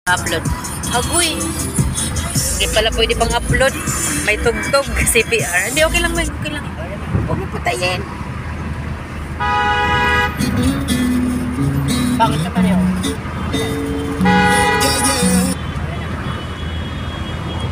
Upload. Agoy. Hindi pala pwede pang upload. May tugtog. CPR. Hindi, okay lang. Okay lang. Huwag mo patayin. Bakit naman yun?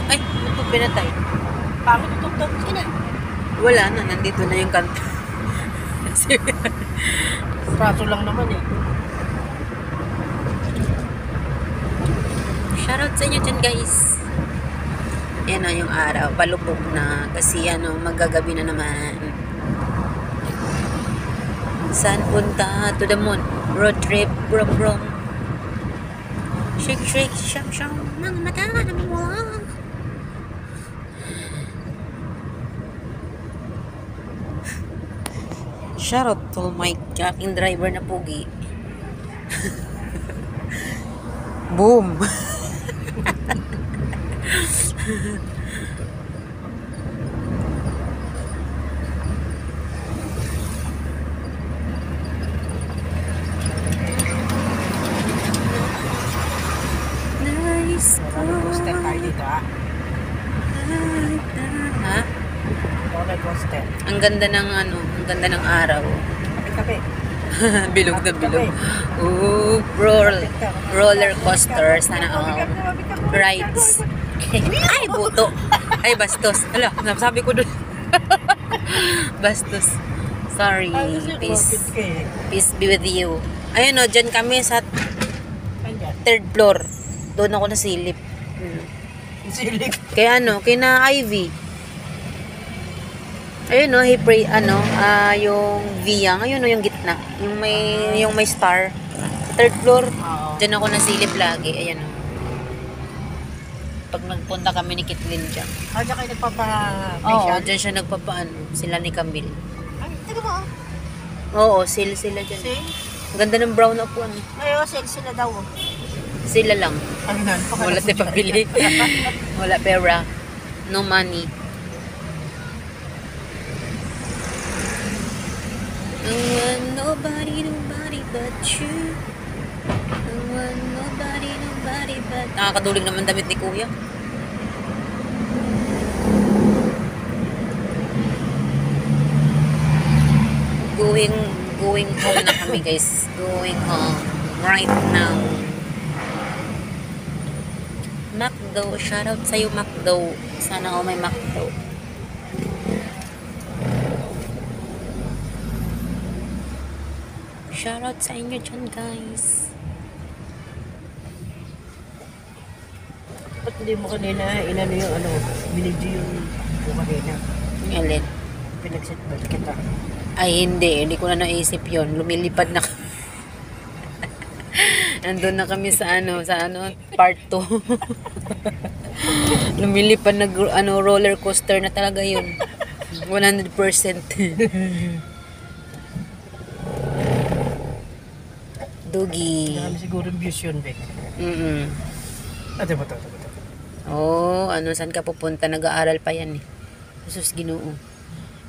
Ay, ito pinatay. Bakit tugtog ka na? Wala na. Nandito na yung kanto. Praso lang naman eh. Shoutout sa inyo dyan, guys. Yan na yung araw. Palubog na. Kasi magagabi na naman. Saan punta? To the moon. Road trip. Brum brum. Shake shake. Sham sham. Mga mata na mo. Shoutout to my jacking driver na pogi. Boom. Nice. Roller coaster tayo dito ha? Ha? Roller coaster. Ang ganda ng ang ganda ng araw. Kape-kape. Bilog na bilog. Ooh, roller coaster. Sana all. Rides. Ay, buto. Ay, bastos. Ala, sabi ko dun. Bastos. Sorry. Peace be with you. Ayun o, dyan kami sa third floor. Doon ako nasilip. Silip. Kaya kina Ivy. Ayun he pray, yung Via, ayun yung gitna. Yung may star. Sa third floor, dyan ako nasilip lagi. Ayan Pag nagpunta kami ni Kitlin dyan. Diyan kayo nagpapa-facial? Oo, dyan siya sila ni Camille. Ay, taga mo. Oo, sila dyan. Sale? Ang ganda ng brown na upuan. Ay, sale sila daw. Sila lang. Ano na? Wala tayo pabili. Wala pera. No money. I want nobody but you. I want nobody but... Nakakaduling naman damit ni Kuya. Going home na kami, guys. Going home right now. McDo. Shoutout sa'yo, McDo. Sana may McDo. Shoutout sa inyo dyan, guys. Ba't hindi mo kanina inano yung binidyo yung kanina? Alin? Pinagsetbal kita. Ay, hindi ko na naisip yon. Lumilipad na kami. Nandun na kami sa part 2. Lumilipad na roller coaster na talaga yun. 100%. Dugi. Marami siguro views yun, Bek. Ate ba ito? Oh, saan ka pupunta? Nag-aaral pa yan eh. Jesus, Ginoo.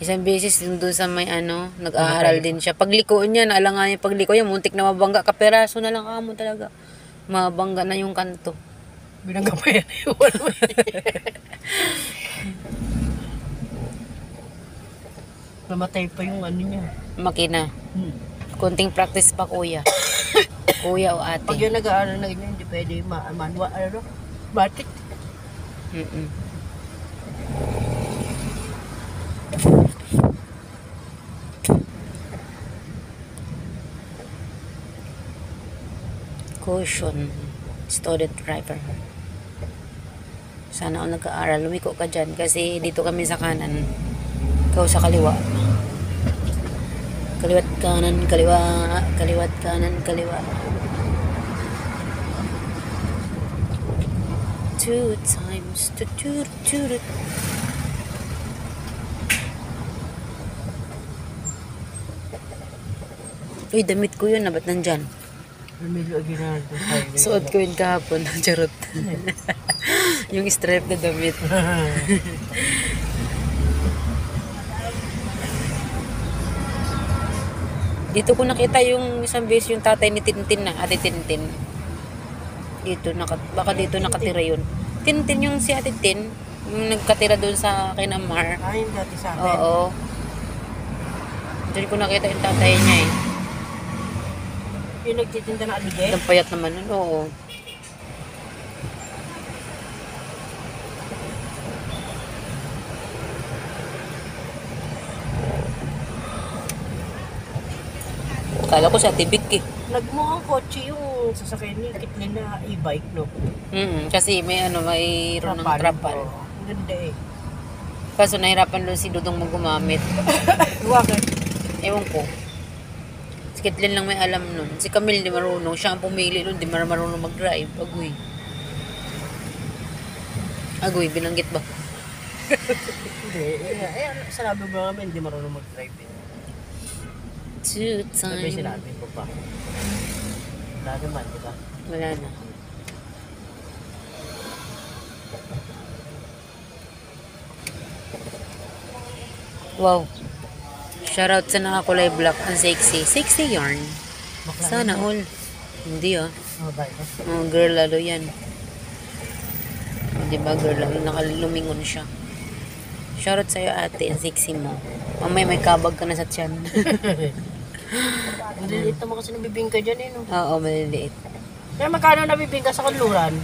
Isang beses doon sa may nag-aaral din siya. Pagliko niya, naalangan niya pagliko niya, muntik na mabangga. Kaperaso na lang mo talaga. Mabangga na yung kanto. Binangga pa yan. Namatay pa yung niya. Makina. Kunting practice pa, kuya. Kuya o ate. Pag yung nag-aaral na ganyan, hindi pwede manual, batik. Caution. Student driver. Sana ako nag-aaral. Lumiko ka dyan kasi dito kami sa kanan. Ikaw sa kaliwa. Kaliwat kanan, kaliwa. Kaliwat kanan, kaliwa. 2 times. Uy, damit ko yun. Ba't nandyan? Emilio Aguinaldo. Suot ko yun kahapon. Charot. Yung stripe na damit. Dito ko nakita yung isang beses yung tatay ni Tintin na, ate Tintin. Baka dito nakatira yun. Tintin yung si Ate Tin, yung nagkatira doon sa Kinamar. Ay, yung dati sa atin. Oo. Diyan ko nakita yung tatay niya eh. Yung nagtitinda na alige. Ang payat naman nun, oo. Kala ko sa Tibik eh. Nagmukhang kotse yung sasakyan niya, kitlin na e-bike, no? Kasi mayroon ng trapal. Oo. Ang ganda eh. Kaso nahirapan doon si Dudong mag-gumamit. Bakit? Ewan ko. Si Kitlin lang may alam nun. Si Camille di marunong. Siya ang pumili nun. Di marunong mag-drive. Agoy. Agoy, binanggit ba? Hindi. Sinabi mo namin, hindi marunong mag-drive eh. Two Sabi time. sinabi mo pa. Wala naman, di ba? Wala na. Wow. Shoutout sa nakakulay black. Ang sexy. Sexy yarn. Bakla Sana all. Hindi ah. Oh, bye. Oh, girl lalo yan. Oh, diba girl lalo? Nakalumingon siya. Shoutout sa'yo ate. Ang sexy mo. Mamaya may kabag ka na sa tiyan. Ang lilit naman kasi nabibingka dyan eh, no? Oo, maliliit. Kaya magkano nabibingka sa kanluran?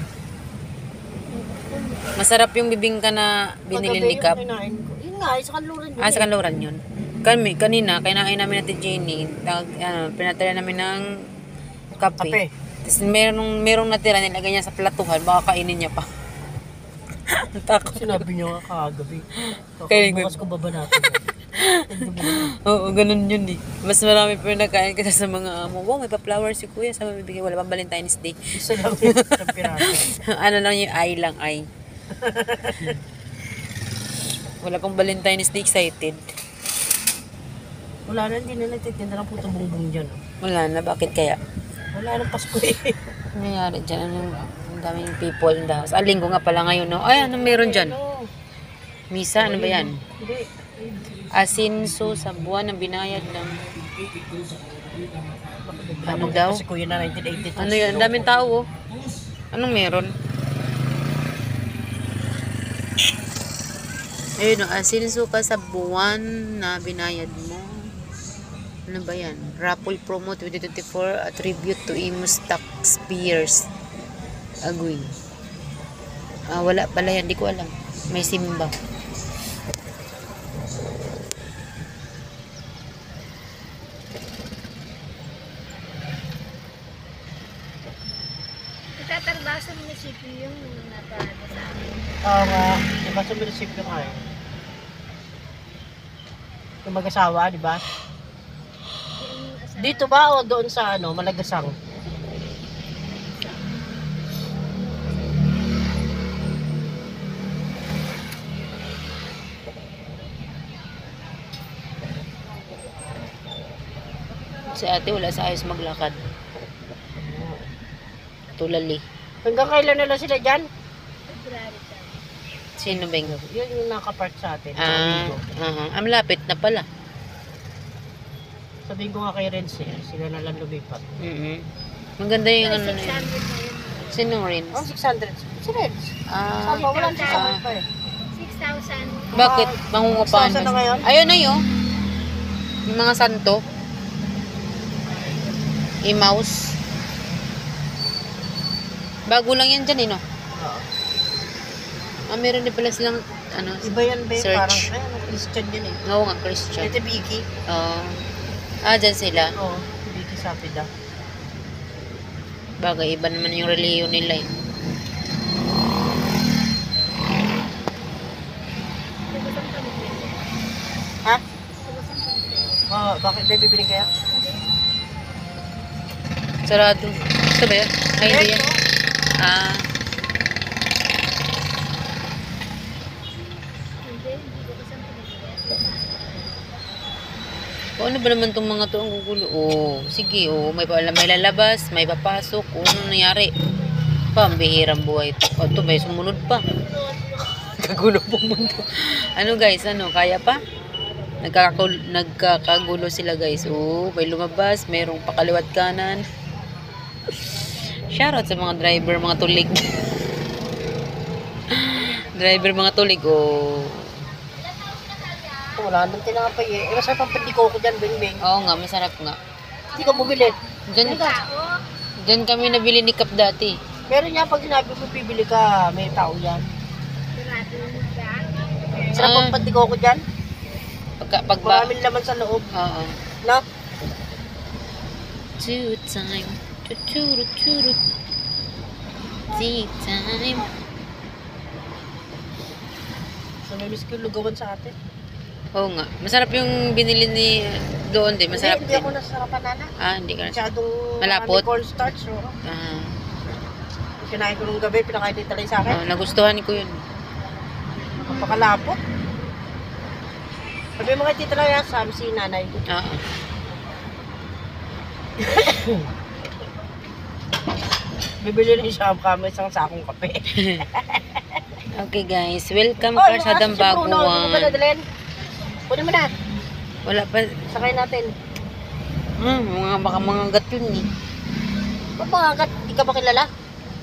Masarap yung bibingka na binili ni Cap. Yung kinain ko. Yun nga, sa kanluran yun. Sa kanluran yun. Kanina, kinain namin natin Jenny. Pinatala namin ng kape. Kape. Tapos merong natira, nilagay niya sa platuhan. Baka kainin niya pa. Ang takot. Sinabi niya nga kagabi. Kaya Bukas ko baba natin. Oo, ganun yun eh. Mas marami pa yung nakain kasi sa mga amo. Wow, may pa-flower si kuya. Sabi bibigay, wala pang Valentine's Day. Isa lang yun. Isang piraso. Ano lang yung ay lang ay. Wala pang Valentine's Day, excited. Wala na, hindi na nagtitinda ng puto bongbong dyan. Oh. Wala na, bakit kaya? Wala nang Pasko eh. Ano nangyari dyan? Ang daming people na. Sa linggo nga pala ngayon, no? Ay, anong meron dyan? Ano? Misa, ano ba yan? Hindi. Asinso sa buwan ng binayad ng... Ano daw? Kasi kuya na 1982. Ano yun? Ang daming tao, oh. Anong meron? Ayun, no? Asinso ka sa buwan na binayad mo. Ano ba yan? Raffle Promo 2024, a tribute to Imus Taxpayers. Agoy. Wala pala yan. Di ko alam. May simba. Tatarbasan munisipyo yung napaano sa amin. Oo nga. Diba sa munisipyo nga eh. Yung mag-asawa, di ba? Yung asawa. Dito ba o doon sa ano, Malagasang? Si ate wala sa ayos maglakad. Tulali. Hanggang kailan na lang sila dyan? February tayo. Sino ba yung... Yun yung nakapark sa atin. Malapit na pala. Sabihin ko nga kay Renz eh, sila na lang lumipat. Maganda yung ano na 600 yun. na yun. Sinong Rins? Oh, 600. Si Renz. Saba, wala siya sa pa eh. 6,000. Bakit? Mangungupahan 6,000 na ngayon? Ayun na yun. Yung mga santo. I-mouse. Bago lang yan dyan eh, no? Oo. Meron din pala silang, Iba yan ba? Search. Parang, ay, ano, Christian yun eh. Oo nga, Christian. Ito Vicky. Dyan sila. Oo, Vicky Sapida. Bagay, iba naman yung reliyon nila eh. Ha? Oo, bakit? May bibili kaya? Sarado. Ito ba yun? Ay, hindi yan. Hindi ko kasang pinagkaya. O ano ba naman itong mga to ang gugulo? Sige, may lalabas, may papasok, ano nangyari? Pambihirang buhay ito. Ito may sumunod pa. Kagulo po mundo. Ano guys, kaya pa? Nagkakagulo sila guys. May lumabas, mayroong pakaliwat kanan. Shoutout sa mga driver, mga tulig. Driver, mga tulig, oh. Wala nang tinapay eh. Masarap ang pandiko ko dyan, Bing. Oo nga, masarap nga. Hindi ka bumili. Diyan, diyan kami nabili ni Kap dati. Meron niya pag sinabi mo bibili ka, may tao yan. Sarap ang pandiko ko dyan. Pag Maraming laman sa loob. Oo. No? Two time. Churu. Tea time. So, namiss ko yung lugawan sa atin. Oo nga. Masarap yung binili ni doon din. Masarap Hindi din. ako nasarapan nana. Hindi ka na. Masyadong Malapot? maraming cornstarch. So, Ah, kinain ko nung gabi, pinakain ni Talay sa akin. nagustuhan ko yun. Napakalapot. Sabi mo kay Tita Laya, sabi si nanay. Oo. Bibili rin siya kami isang sakong kape. Okay guys, welcome Oh, ka sa Dambaguan. Ano ba nadalhin? Kunin mo na. Wala pa. Sakay natin. Baka mga gat yun eh. Ba't mga agad? Di ka ba kilala?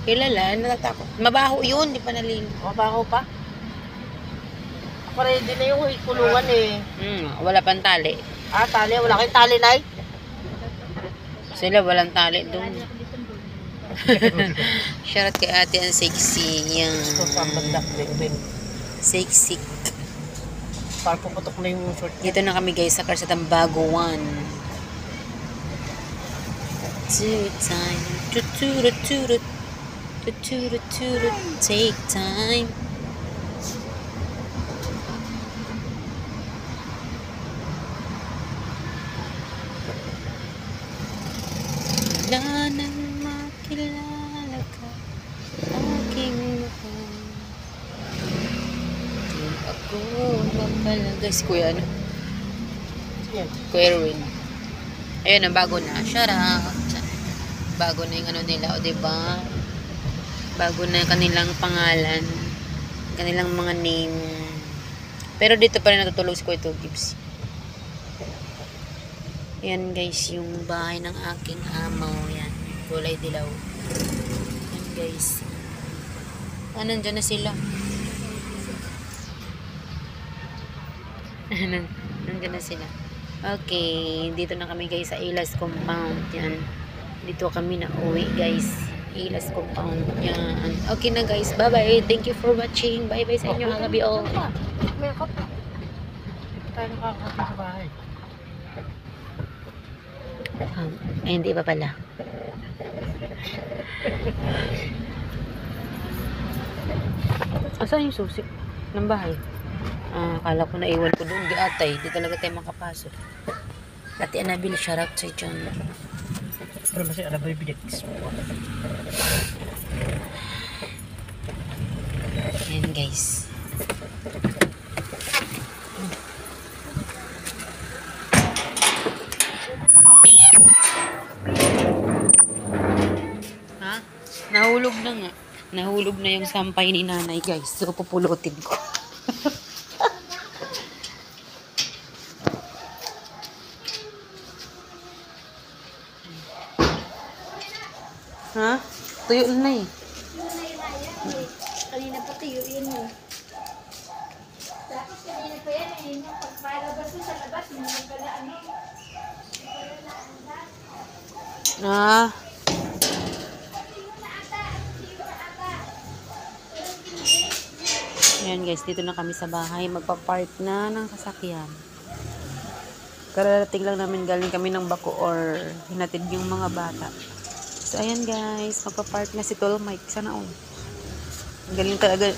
Kilala, natatakot. Mabaho yun, di pa nalin. Mabaho pa? Ako rin din na yung kulungan eh. Wala pang tali. Ah, tali. Wala kayong tali, Nay? Sila walang tali doon. Shoutout kay ate ang sexy. Yan. Ito sa bandak, Bing. Sexy. Para puputok na yung short. Dito na kami guys sa Karsatang Baguan. Two time. Tuturut. Take time. Wala nang makilala ka, aking mahal. Di ako magpalagay. Si Kuya, ano? Yan. Kuya Erwin. Ayun, ang bago na. Shout out. Bago na yung ano nila, o diba? Bago na kanilang pangalan. Kanilang mga name. Pero dito pa rin natutulog si Kuya Gibbs. Yan guys, yung bahay ng aking amaw. Yan, kulay dilaw. Yan guys. Nandyan na sila. Nandyan na sila. Okay, dito na kami guys sa Ilas Compound. Yan. Dito kami na uwi guys. Ilas Compound. Yan. Okay na guys. Bye-bye. Thank you for watching. Bye-bye sa inyo. Halabi all. May akap. Tayo nakakapit sa bahay. Ay, hindi pa pala. Saan yung susi ng bahay? Akala ko naiwan ko doon. Di atay. Di talaga tayo makapasok. Ate Anabil, shoutout sa John. Pero masih ada baby dicks. Ayan guys. Ha? Nahulog na nga. Nahulog na yung sampay ni nanay guys. So pupulutin ko. Ha? Tuyo na eh. Kanina pa tuyuin mo. Tapos kanina pa yan, pagpalabas mo sa labas, hindi pala ano. Ayan guys, dito na kami sa bahay. Magpa-park na ng sasakyan. Kararating lang namin, galing kami ng Bacoor. Hinatid yung mga bata. So ayan guys, magpa-park na si Tol Mike. Sana all. Ang galing talaga.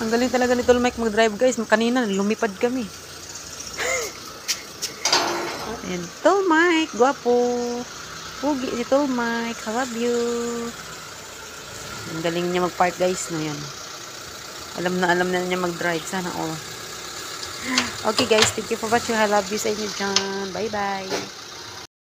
Ang galing talaga ni Tol Mike mag-drive guys. Kanina lumipad kami. Ayan, Tol Mike, guwapo. Pugi si Tol Mike. I love you. Ang galing niya mag-park guys. No, yan. Alam na niya mag-drive. Sana all. Okay guys, thank you for watching. I love you sa inyo dyan. Bye bye.